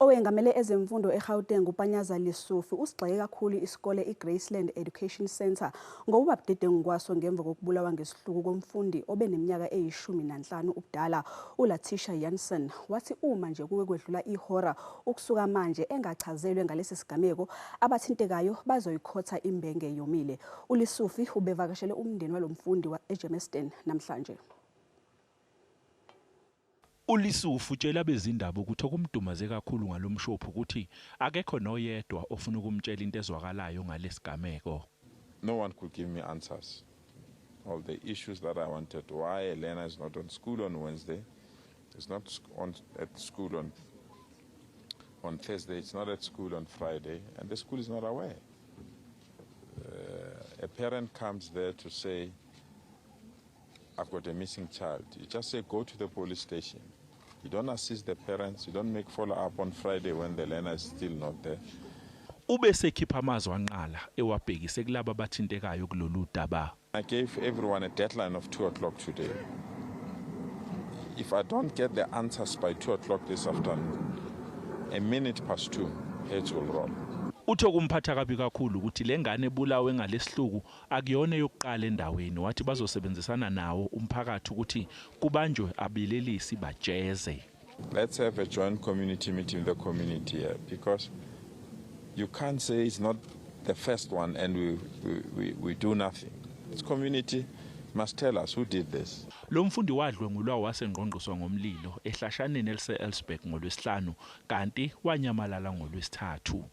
Owengamele ezemfundo eGauteng uPanyaza Lesufi usigxeke kakhulu isikole iGraceland Education Center ngokuba budedengu kwaso ngemuva kokubulawa ngesihlkuku komfundi obeneminyaka eyishumi nanhlanu ubudala uLaticia Jansen. Wathi uma nje kuke kwedlula ihora ukusuka manje engachazelwe ngalesigameko abathintekayo bazoyikhotha imbenge yomile. uLesufi ubevakashele umndeni walomfundi eJansen namhlanje. uLesufi utshela bezindaba ukuthi okumdumaze kakhulu ngalomshophu ukuthi akekho noyedwa ofuna ukumtshela into ezwakalayo ngalesigameko. No one could give me answers. All the issues that I wanted, why Elena is not on school on Wednesday, it's not at school on Thursday, it's not at school on Friday, and the school is not aware. A parent comes there to say, I've got a missing child. You just say, go to the police station. You don't assist the parents. You don't make follow-up on Friday when the learner is still not there. Ubese khipha amazwi anqala ewabhekise kulabo abathintekayo kulolu daba. I gave everyone a deadline of 2 o'clock today. If I don't get the answers by 2 o'clock this afternoon, a minute past 2, heads will roll. Uthe kumphatha kabi kakhulu ukuthi lengane ebulawe ngalesihlkuku akuyona yokuqala endaweni, wathi bazosebenzisana nawo umphakathi ukuthi kubanjwe abilelisi bajeze. Let's have a joint community meeting with the community here, because you can't say it's not the first one and we do nothing. This community must tell us who did this. Lo mfundi wadlwengulwa wasengqongqoswa ngomlilo ehlashaneni elise-Elsbek ngolwesihlanu kanti wanyamalala ngolwesithathu.